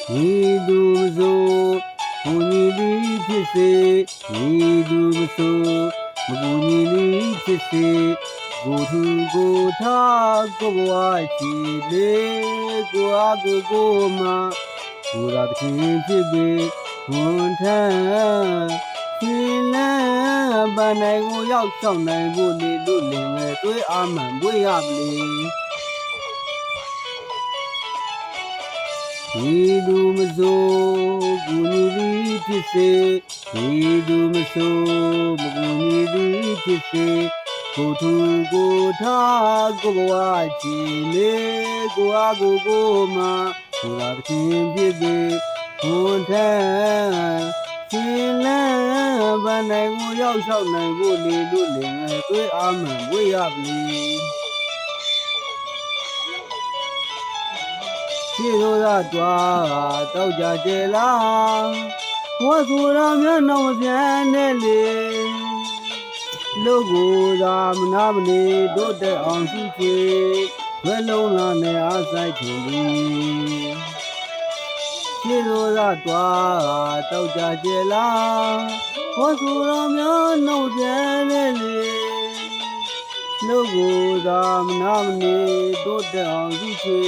你读书，不你的ဖြစ်စေ，你读书，不你的ဖြစ်စေ，ကိုထူကိုထားကိုဘဝချီလေးကိုအားကိုမှကိုရာသခင်ဖြစ်ပြီးခွန်ထမ်းရှင်လန်းပန်းနိုင်ကိုရောက်ဆောင်နိုင်ဖို့နေလို့လင်ငယ်သွေးအားမှန်ပွေရပလေဒီလူမစိုးကူညီသည်ဖြစ်စေဒီလူမစိုးမကူညီသည်ဖြစ်စေကိုထူကိုထားကိုဘဝချီလေးကိုအားကိုမှကိုရာသခင်ဖြစ်ပြီးခွန်ထမ်းရှင်လန်းပန်းနိုင်ကိုရောက်ဆောင်နိုင်ဖို့နေလို့လင်ငယ်သွေးအားမှန်ပွေရပလေရှိသောသာတွားတောက်ကြကြလားဘဝဆိုတာများနောက်မပြန်နဲ့လေလူကိုသာမနာမနေတို့တဲ့အောင်စုချေဘယ်လုံးလာနဲ့အားဆိုင်ထုံပြီးရှိသောသာတွားတောက်ကြကြလားဘဝဆိုတာများနောက်ပြန်နဲ့လေလူကိုသာမနာမနေတို့တဲ့အောင်စုချေ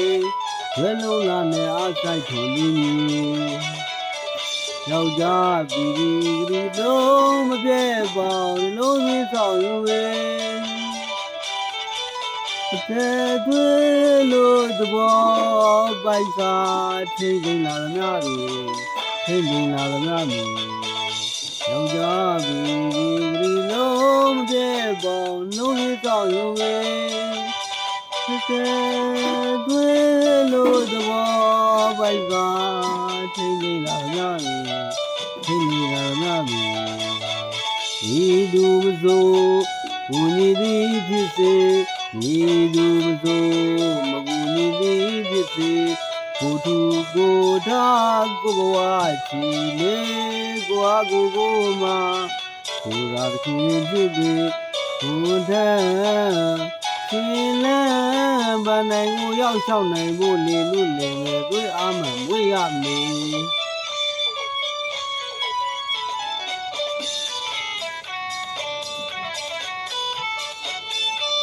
ဘယ်လုံးလာနဲ့အားဆိုင်ထုံပြီးယောက်ျားပြည်ပြည်လုံးမပြဲပေါင်းလုံးစည်းဆောင်ယူပဲအသက်သွေးလို့သဘောပိုက်စာထိန်ထိန်လာသမျှတွေထိန်ထိန်လာသမျှမျိုးယောက်ျားပြည်ပြည်လုံးမပြဲပေါင်းလုံးစည်းဆောင်ယူပဲအသက်သွေးလို့သဘောပိုက်စာထိန်ထိန်လာသမျှတွေထိန်ထိန်လာသမျှမျိုးဒီလူမစိုးဘူညီသည်ဖြစ်စေဒီလူမစိုးမဘူညီသည်ဖြစ်စေကိုထူကိုထားကိုဘဝချီလေးကိုအားကိုမှကိုရာသခင်ဖြစ်ပြီးကိုထမ်းရှင်လန်းပန်းနိုင်ကိုရောက်ဆောင်နိုင်ဖို့နေလို့လင်ငယ်သွေးအားမှန်မွေရမည်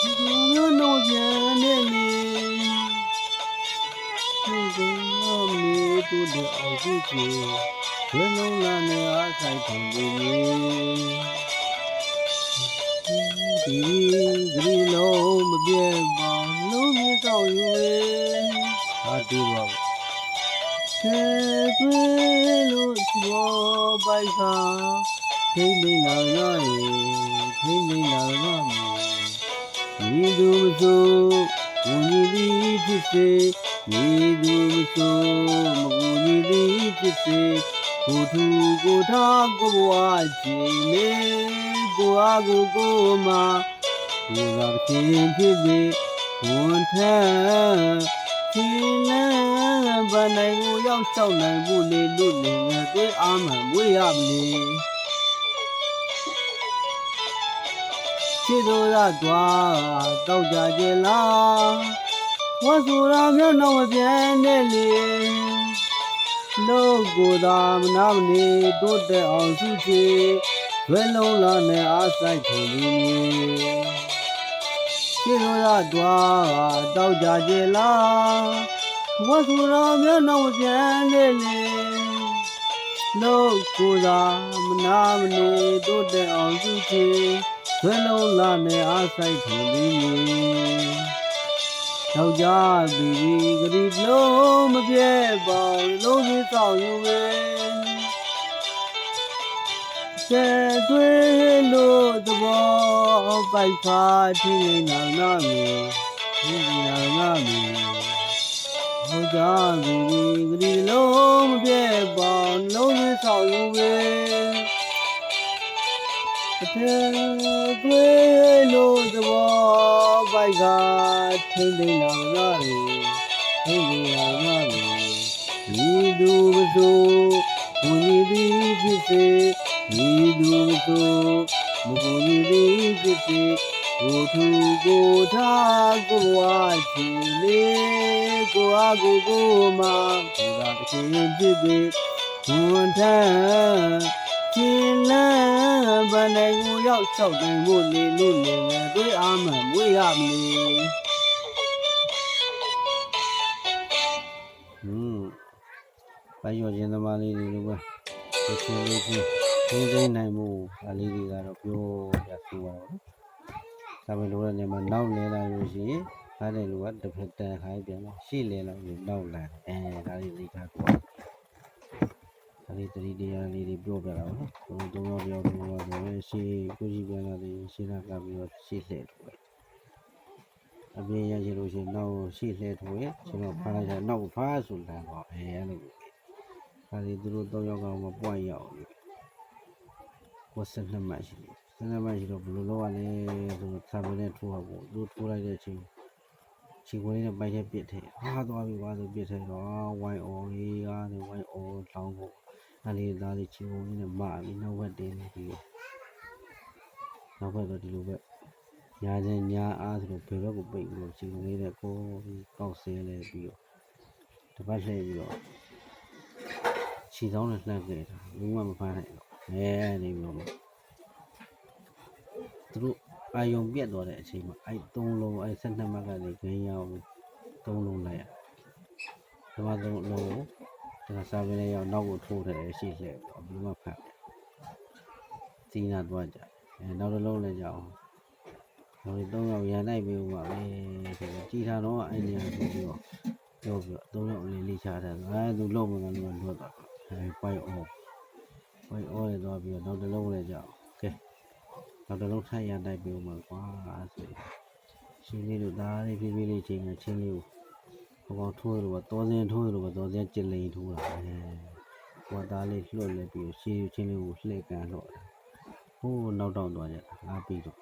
ဒီလိုမျိုးပြန်နေလေဒီလိုမျိုးတို့တဲ့အောင်စုချေဘယ်လုံးလာနဲ့အားဆိုင်ထုံပြီးဒီလုံးမပြေပါလုံးမြေဆောင်ယူဟာတူပါခဲသွေးလို့ဘောပိုက်စာထိမ့်မိလာရထိမ့်မိလာရမြေသူဆိုဝူညီသည်ဖြစ်စေမြေသူဆိုမဝူညီသည်ဖြစ်စေကိုထူကိုထားကိုဘဝချီနေကိုအားကိုမှကိုရာသခင်ဖြစ်ပြီးဝန်ထမ်းရှင်လန်းပန်းနိုင်ကိုရောက်ဆောင်နိုင်ဖို့လေလို့လင်ငယ်သွေးအားမှန်မွေရမည်ရှိသောသာတွားတောက်ကြကြလားဝါဆိုတာမျိုးတော့မပြန်နဲ့လေလောကိုသာမနာမနေတိုးတက်အောင်စုချေဘယ်လုံးလာနဲ့အားဆိုင်ထုံပြီးရှိသောသာတွားတောက်ကြကြလားဝါဆိုတာမျိုးတော့မပြန်နဲ့လေလောကိုသာမနာမနေတိုးတက်အောင်စုချေဘယ်လုံးလာနဲ့အားဆိုင်ထုံပြီးယောက်ျားပြည်ပြည်ကလေးလုံးမပြဲပေါင်းလုံးစည်းဆောင်ယူပဲတဲ့သွေးလို့သဘောပိုက်ခါထိနေနာမျိုးထိနေနာမျိုးယောက်ျားပြည်ပြည်ကလေးလုံးမပြဲပေါင်းလုံးစည်းဆောင်ယူပဲတဲ့သွေးလို့သဘောပိုက်ကထိမ့်သိမ့်လာငါတွေထိမ့်သိမ့်လာငါတွေဒီလူမစိုးဘုန်းကြီးသည်ဖြစ်စေဒီလူမစိုးမဘုန်းကြီးသည်ဖြစ်စေ ကိုထူကိုထားကိုဝါချီလေးကိုအားကိုမှာကိုသာတစ်ချိန်ဖြစ်ပြီးဝန်ထမ်းချင်းလန်းဗနိုင်ကိုရောက်လျှောက်နိုင်ဖို့လေလို့လေငယ်သွေးအားမှန်မွေးရမည်ပိုင်ရောခြင်းသမားလေးတွေလိုပဲဒီချင်းလေးချင်းသိနိုင်မှုအလေးတွေကတော့ပြောပြဆိုပါတော့ဒါပေမဲ့လိုတဲ့နေရာမှာနောက်လဲလာလို့ရှိရင်ဒါတဲ့လူကတစ်ဖက်တန်ခိုင်းပြန်တော့ရှေ့လဲလာပြီးနောက်လာဒါလေးသိတာပေါ့ဒါလေးတတိတရားလေးတွေပြောပြတာပေါ့နော်သုံးယောက်တယောက်ဆိုရင်ရှေ့ကိုကြီးပြန်လာတယ်ရှေ့ကပြီးတော့ရှေ့လှည့်တယ်အပြင်းရရှိလို့ရှိရင်နောက်ရှေ့လှည့်ထိုးရဲ့ကျွန်တော်ဖားလိုက်တာနောက်ဖားဆိုလာတော့အဲ့လိုဒါလေးသူတို့သုံးယောက်ကမှပွိုင်းရအောင်ကိုစနမှရှိတယ်စနမှရှိတော့ဘယ်လိုလုပ်ရလဲဆိုတော့စာပေနဲ့ထိုးရပေါ့သူထိုးလိုက်တဲ့အချိန်ခြေခွေးနဲ့ပိုက်ချက်ပစ်ထည့်သွားပြီကွာဆိုပစ်ထည့်တော့ဝိုင်းအော်လေးကားနဲ့ဝိုင်းအော်လောင်းဖို့အဲ့ဒီသားလေးခြေခွေးနဲ့မပြီးနောက်ဘက်တင်းနေပြီးနောက်ဘက်တော့ဒီလိုပဲညာချင်းညာအားဆိုတော့ဘယ်ဘက်ကိုပိတ်ပြီးတော့ခြေခွေးနဲ့ကိုကောက်ဆဲလဲပြီးတော့တပတ်လှည့်ပြီးတော့ခြေဆောင်နဲ့လှမ်းခဲ့တာဘူးမှမဖမ်းနိုင်တော့နေပြီးတော့သူတို့အာယုံပြတ်သွားတဲ့အချိန်မှာအဲ့သုံးလုံးအဲ့12မှတ်ကနေခင်းရောက်သုံးလုံးလိုက်ရဒီမှာသုံးလုံးကိုကျွန်တော်စာပင်းလေးရောက်နောက်ကိုထိုးတယ်ရှေ့လှည့်ပြီးတော့ဘယ်မှဖတ်စီနာသွားကြနောက်တစ်လုံးလည်းကြအောင်ဟို3ယောက်ရန်လိုက်ပြီးဦးပါပဲဆိုတော့ကြည်ထားတော့အဲ့နေရာကိုပြီးတော့ပြောပြီးတော့3ယောက်လေးလေးချထားတယ်သူလုံးမလို့လွတ်သွားပိုင်အော်ရသွားပြီးတော့နောက်တစ်လုံးလည်းကြအောင်ကဲနောက်တစ်လုံးထိုင်ရတိုက်ပြီးဦးမှာကွာဆိုချင်းလေးတို့ဒါလေးဖြည်းဖြည်းလေးချင်းချင်းလေးကိုဘောထိုးလို့တော့စင်းထိုးလို့တော့စင်းကျလိန်ထိုးတာဟိုသားလေးလွတ်လဲပြီးရှေးချင်းလေးကိုလှည့်ကန်တော့ဟိုနောက်တော့သွားကြတာပြီးတော့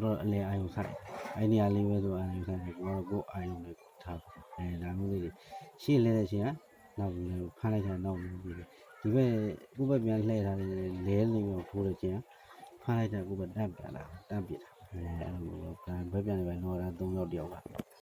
တော့အလဲအာယုံဆိုင်အဲ့နေရာလေးပဲဆိုအာယုံဆိုင်ကိုကတော့ကိုအာယုံလေးထားဒါမျိုးလေးရှေ့လဲတဲ့ချင်းကနောက်ဖမ်းလိုက်တာနောက်ပြီးဒီဘက်ကိုဘက်ပြန်လှည့်ထားတယ်လဲနေပြီးထိုးတဲ့ချင်းဖမ်းလိုက်တာကိုဘက်တန့်ပြန်လာတန့်ပြစ်တာအဲ့လိုမျိုးဘက်ပြန်နေပဲတော့3ယောက်တယောက်က